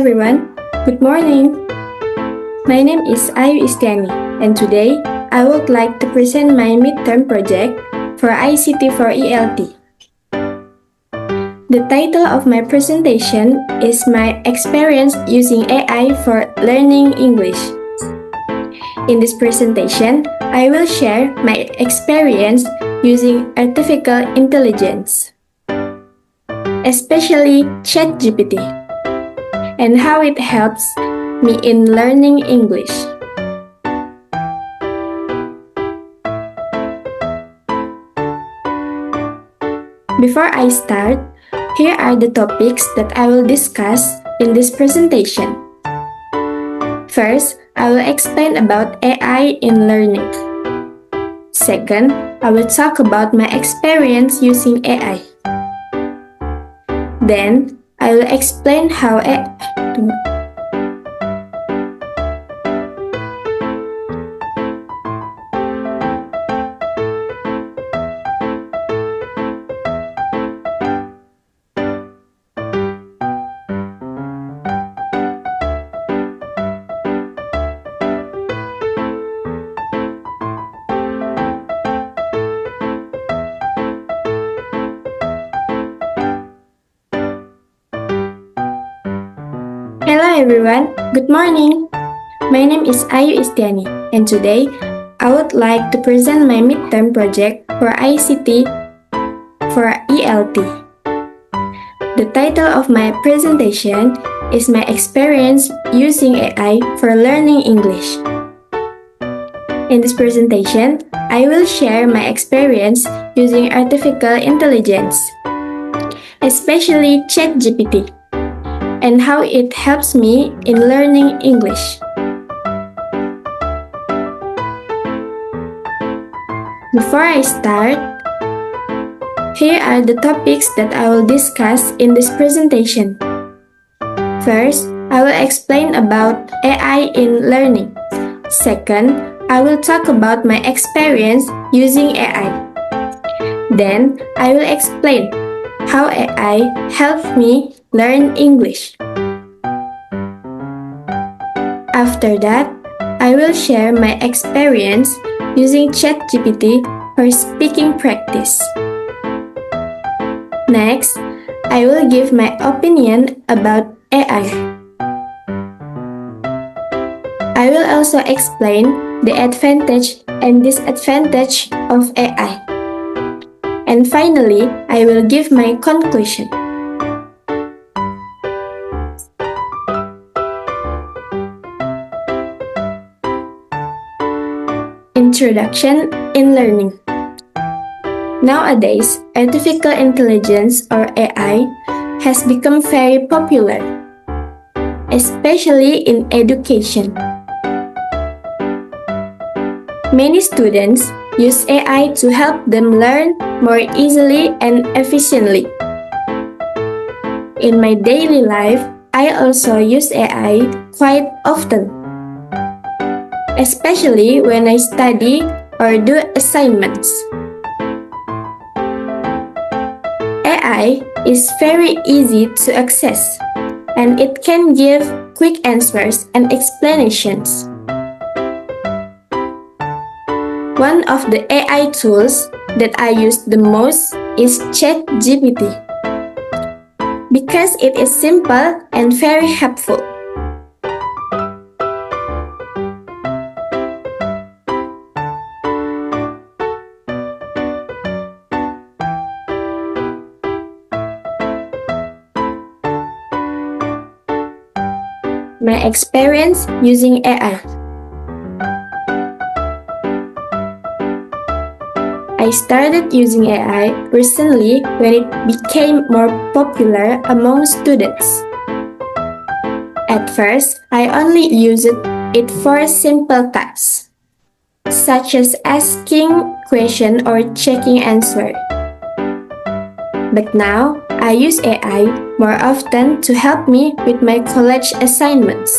everyone. Good morning. My name is Ayu Istiani, and today I would like to present my midterm project for ICT for ELT. The title of my presentation is My Experience Using AI for Learning English. In this presentation, I will share my experience using artificial intelligence, especially ChatGPT, and how it helps me in learning English. Before I start, here are the topics that I will discuss in this presentation. First, I will explain about AI in learning. Second, I will talk about my experience using AI. Then, I will explain how Hello everyone, good morning. My name is Ayu Istiani, and today I would like to present my midterm project for ICT for ELT. The title of my presentation is My Experience Using AI for Learning English. In this presentation, I will share my experience using artificial intelligence, especially ChatGPT, and how it helps me in learning English. Before I start, here are the topics that I will discuss in this presentation. First, I will explain about AI in learning. Second, I will talk about my experience using AI. Then, I will explain how AI helped me learn English. After that, I will share my experience using ChatGPT for speaking practice. Next, I will give my opinion about AI. I will also explain the advantage and disadvantage of AI. And finally, I will give my conclusion. Introduction in learning. Nowadays, artificial intelligence or AI has become very popular, especially in education. Many students use AI to help them learn more easily and efficiently. In my daily life, I also use AI quite often, especially when I study or do assignments. AI is very easy to access, and it can give quick answers and explanations. One of the AI tools that I use the most is ChatGPT, because it is simple and very helpful. My experience using AI. I started using AI recently when it became more popular among students. At first, I only used it for simple tasks, such as asking questions or checking answers. But now, I use AI more often to help me with my college assignments.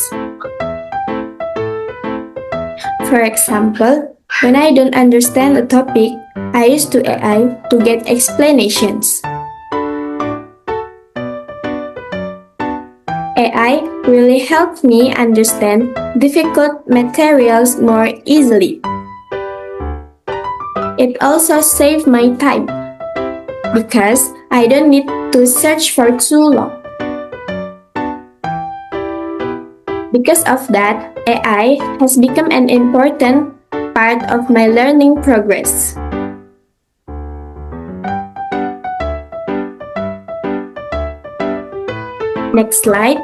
For example, when I don't understand a topic, I use AI to get explanations. AI really helps me understand difficult materials more easily. It also saves my time because I don't need to search for too long. Because of that, AI has become an important part of my learning progress. Next slide,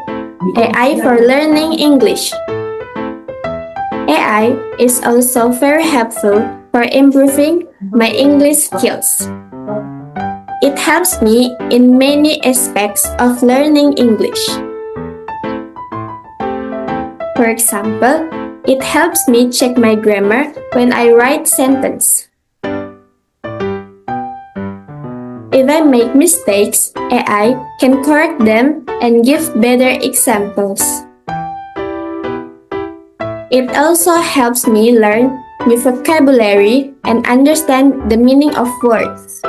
AI for learning English. AI is also very helpful for improving my English skills. It helps me in many aspects of learning English. For example, it helps me check my grammar when I write sentences. If I make mistakes, AI can correct them and give better examples. It also helps me learn new vocabulary and understand the meaning of words.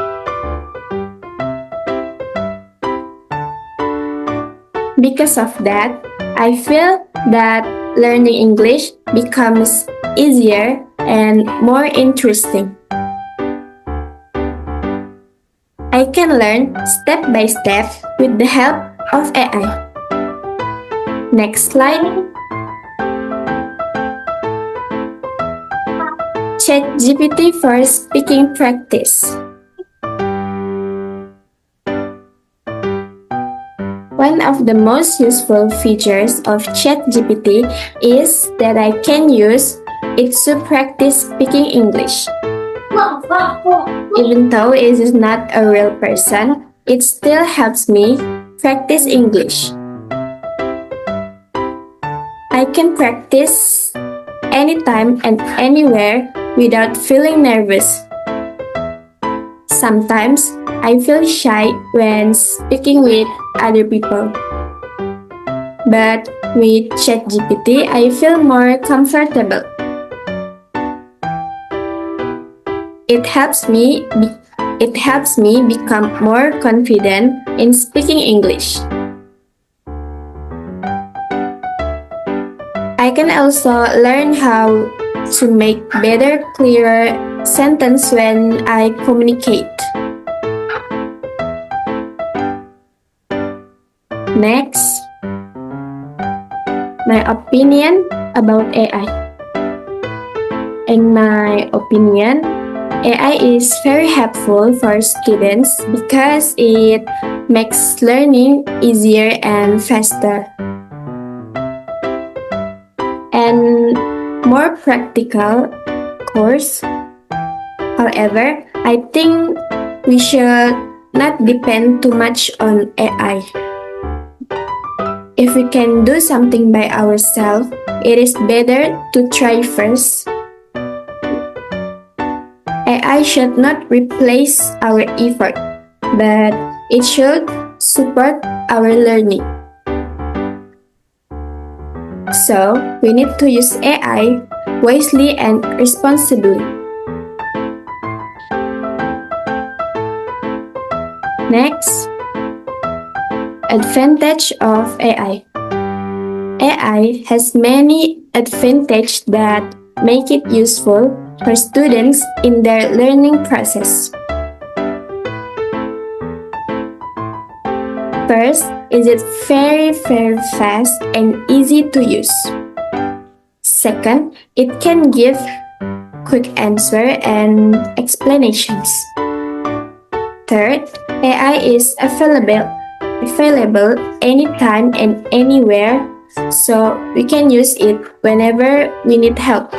Because of that, I feel that learning English becomes easier and more interesting. I can learn step by step with the help of AI. Next slide. ChatGPT for speaking practice. One of the most useful features of ChatGPT is that I can use it to practice speaking English. Even though it is not a real person, it still helps me practice English. I can practice anytime and anywhere without feeling nervous. Sometimes I feel shy when speaking with other people. But with ChatGPT, I feel more comfortable. It helps me become more confident in speaking English. I can also learn how to make better, clearer sentences when I communicate. Next, my opinion about AI. In my opinion, AI is very helpful for students because it makes learning easier and faster, and more practical course. However, I think we should not depend too much on AI. If we can do something by ourselves, it is better to try first. AI should not replace our effort, but it should support our learning. So, we need to use AI wisely and responsibly. Next, advantage of AI. AI has many advantages that make it useful for students in their learning process. First, is it very fast and easy to use. Second, it can give quick answer and explanations. Third, AI is available anytime and anywhere, so we can use it whenever we need help.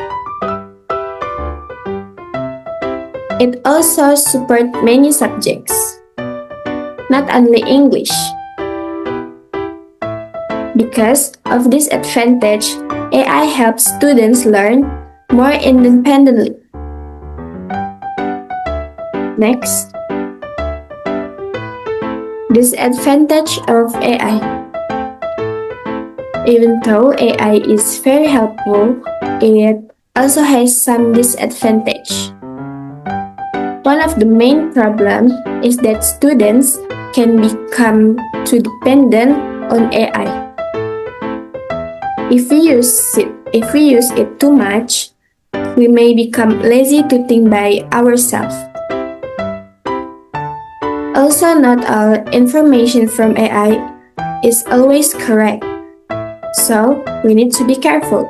It also supports many subjects, not only English. Because of this advantage, AI helps students learn more independently. Next, disadvantage of AI. Even though AI is very helpful, it also has some disadvantage. One of the main problems is that students can become too dependent on AI. If we use it too much, we may become lazy to think by ourselves. Also, not all information from AI is always correct, so we need to be careful.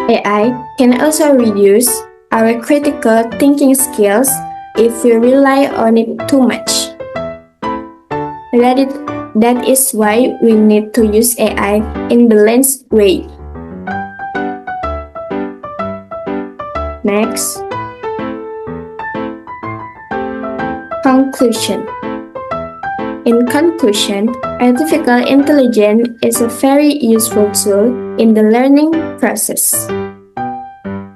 AI can also reduce our critical thinking skills if we rely on it too much. That is why we need to use AI in a balanced way. Next, conclusion. In conclusion, artificial intelligence is a very useful tool in the learning process.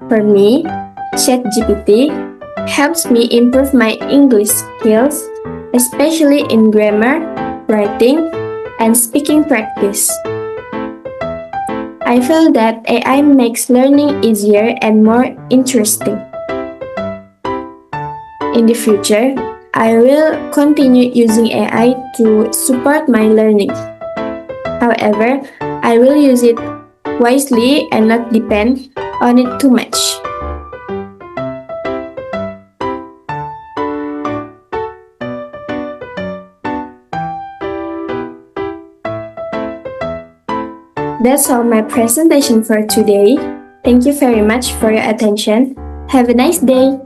For me, ChatGPT helps me improve my English skills, especially in grammar, writing, and speaking practice. I feel that AI makes learning easier and more interesting. In the future, I will continue using AI to support my learning. However, I will use it wisely and not depend on it too much. That's all my presentation for today. Thank you very much for your attention. Have a nice day.